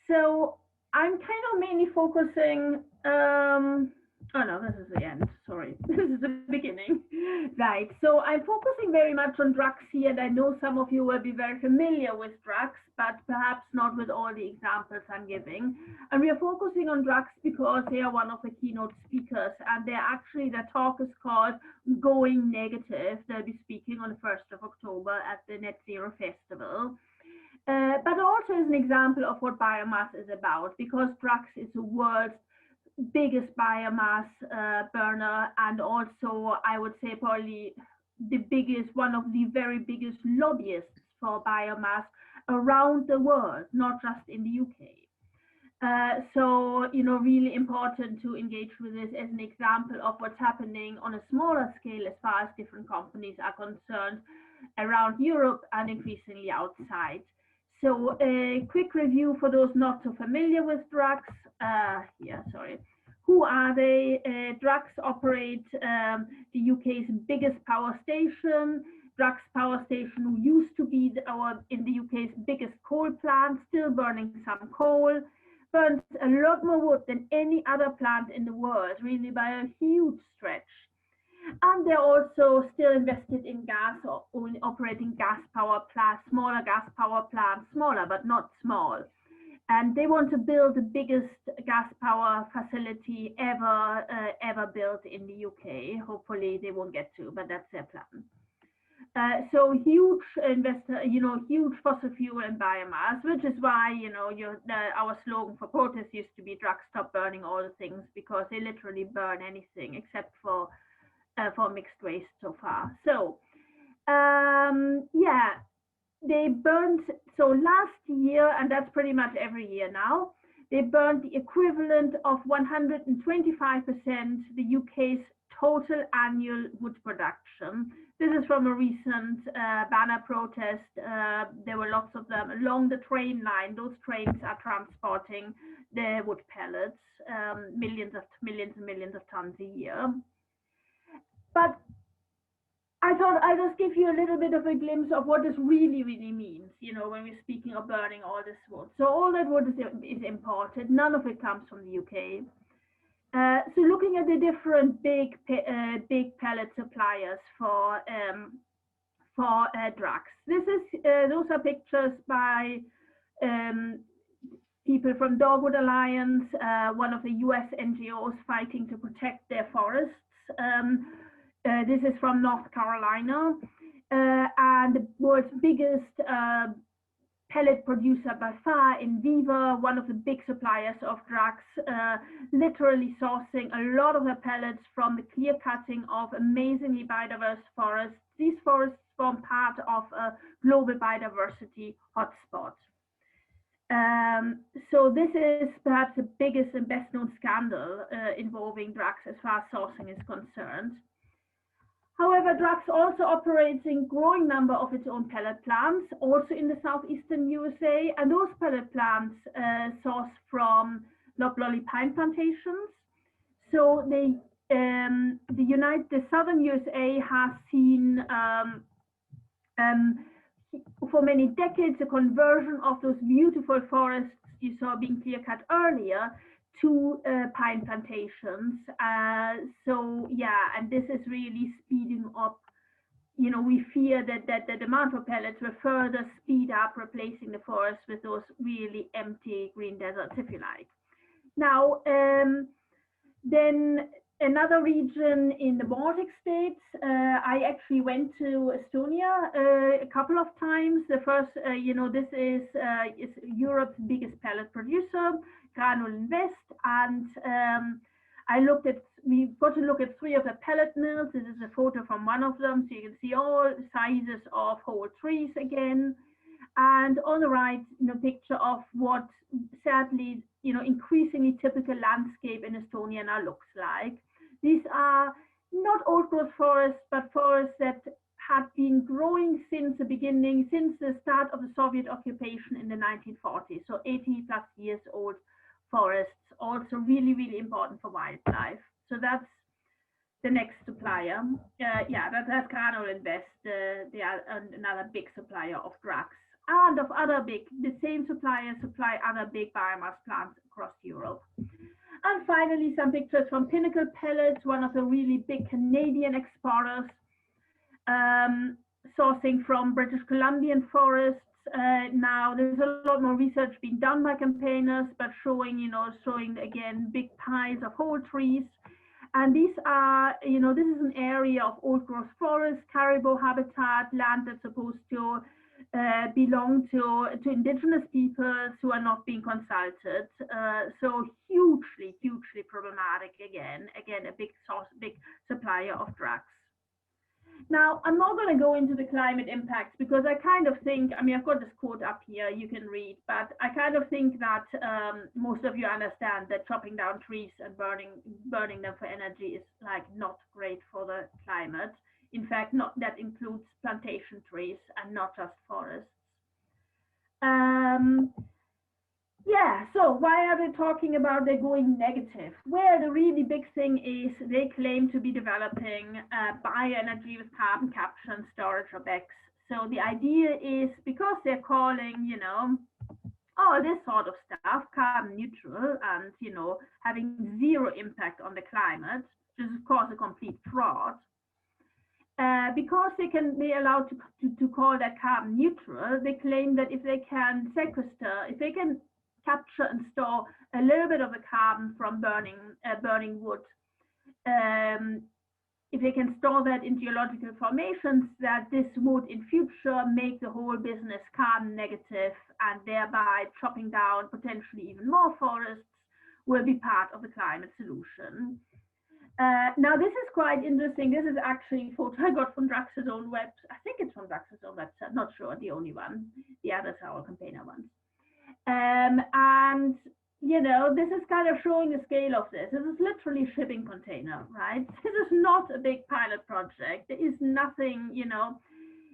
So I'm kind of mainly focusing. Oh no, this is the end. Sorry, this is the beginning. Right. So I'm focusing very much on Drax here, and I know some of you will be very familiar with Drax, but perhaps not with all the examples I'm giving. And we are focusing on Drax because they are one of the keynote speakers, and they're actually their talk is called "Going Negative." They'll be speaking on the 1st of October at the Net Zero Festival. But also as an example of what biomass is about, because Drax is the world's biggest biomass burner, and also I would say probably the biggest, one of the very biggest lobbyists for biomass around the world, not just in the UK. So, really important to engage with this as an example of what's happening on a smaller scale as far as different companies are concerned around Europe and increasingly outside. So a quick review for those not so familiar with Drax. Who are they? Drax operate the UK's biggest power station. Drax Power Station, who used to be in the UK's biggest coal plant, still burning some coal, burns a lot more wood than any other plant in the world, really by a huge stretch. And they're also still invested in gas or operating gas power plants, smaller gas power plants, smaller but not small. And they want to build the biggest gas power facility ever built in the UK. Hopefully they won't get to, but that's their plan. So huge investor, huge fossil fuel and biomass, which is why, our slogan for protest used to be Drax stop burning all the things, because they literally burn anything except for mixed waste so far. So, yeah, they burned, so last year, and that's pretty much every year now, they burned the equivalent of 125% the UK's total annual wood production. This is from a recent banner protest. There were lots of them along the train line. Those trains are transporting the wood pellets, millions and millions of tons a year. But I thought I'd just give you a little bit of a glimpse of what this really, really means, when we're speaking of burning all this wood. So all that wood is imported. None of it comes from the UK. So looking at the different big pellet suppliers for Drax. Those are pictures by people from Dogwood Alliance, one of the US NGOs fighting to protect their forests. This is from North Carolina, and the world's biggest pellet producer by far, in Viva, one of the big suppliers of Drax, literally sourcing a lot of the pellets from the clear cutting of amazingly biodiverse forests. These forests form part of a global biodiversity hotspot. So this is perhaps the biggest and best known scandal involving Drax as far as sourcing is concerned. However, Drax also operates a growing number of its own pellet plants, also in the southeastern USA, and those pellet plants source from loblolly pine plantations. So the southern USA has seen for many decades a conversion of those beautiful forests you saw being clear cut earlier to pine plantations. So yeah, and this is really speeding up. We fear that the demand for pellets will further speed up replacing the forest with those really empty green deserts, if you like. Now, then another region in the Baltic states, I actually went to Estonia a couple of times. The first, this is Europe's biggest pellet producer, Granul Invest, and we got to look at 3 of the pellet mills. This is a photo from one of them, so you can see all sizes of whole trees again. And on the right, picture of what sadly, increasingly typical landscape in Estonia now looks like. These are not old growth forests, but forests that had been growing since the beginning, since the start of the Soviet occupation in the 1940s. So 80 plus years old forests, also really, really important for wildlife. So that's the next supplier. That's Granul Invest. They are another big supplier of Drax and of other the same suppliers supply other big biomass plants across Europe. And finally, some pictures from Pinnacle Pellets, one of the really big Canadian exporters, sourcing from British Columbian forests. Now there's a lot more research being done by campaigners, but showing again big piles of whole trees. And these are, this is an area of old growth forest, caribou habitat, land that's supposed to belong to indigenous peoples who are not being consulted. So hugely problematic again, a big supplier of Drax. Now, I'm not going to go into the climate impacts because I kind of think, I've got this quote up here you can read, but I kind of think that most of you understand that chopping down trees and burning them for energy is like not great for the climate. In fact, that includes plantation trees and not just forests. Yeah, so why are they talking about they're going negative? Well, the really big thing is they claim to be developing bioenergy with carbon capture and storage, or BECCS. So the idea is, because they're calling, all this sort of stuff carbon neutral and, having zero impact on the climate, which is of course a complete fraud. Because they can be allowed to call that carbon neutral, they claim that if they can capture and store a little bit of the carbon from burning wood, if they can store that in geological formations, that this would in future make the whole business carbon negative, and thereby chopping down potentially even more forests will be part of the climate solution. Now, this is quite interesting. This is actually a photo I got from Drax's own web. I think it's from Drax's own website. Not sure, the only one. The others are all campaigner ones. And, this is kind of showing the scale of this. This is literally a shipping container, right? This is not a big pilot project. There is nothing,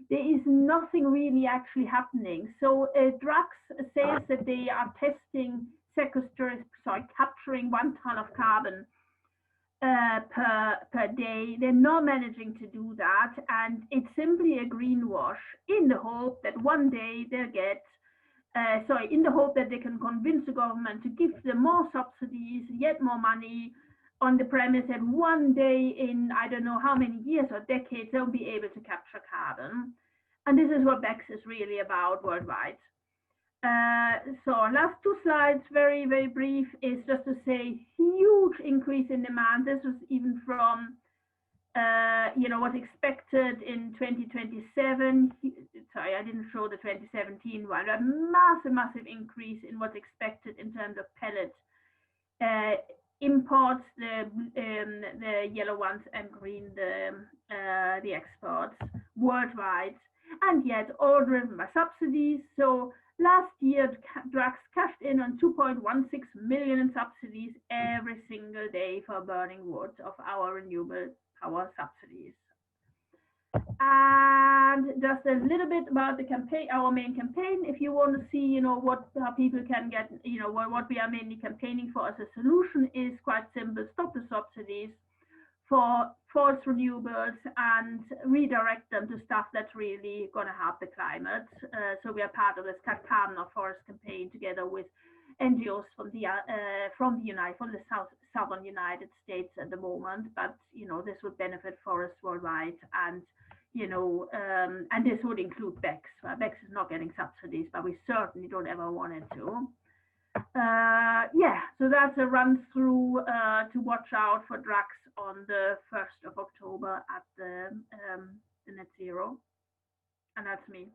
there is nothing really actually happening. So Drax says that they are testing capturing 1 ton of carbon per day. They're not managing to do that, and it's simply a greenwash in the hope that one day they'll get in the hope that they can convince the government to give them more subsidies, yet more money, on the premise that one day in I don't know how many years or decades they'll be able to capture carbon. And this is what BECCS is really about worldwide. So last 2 slides, very, very brief, is just to say huge increase in demand. This was even from, what's expected in 2027. Sorry, I didn't show the 2017 one. A massive increase in what's expected in terms of pellet imports, the yellow ones, and green the exports worldwide, and yet all driven by subsidies. So last year, Drax cashed in on 2.16 million in subsidies every single day for burning wood of our renewable power subsidies. And just a little bit about the campaign, our main campaign. If you want to see, how people can get, what we are mainly campaigning for as a solution is quite simple: stop the subsidies for false renewables and redirect them to stuff that's really going to help the climate. So we are part of this Cut Carbon Off Forest campaign together with NGOs from the southern United States at the moment. But this would benefit forests worldwide, and and this would include BECCS. BECCS is not getting subsidies, but we certainly don't ever want it to. Yeah, so that's a run through to watch out for Drax on the 1st of October at the Net Zero. And that's me.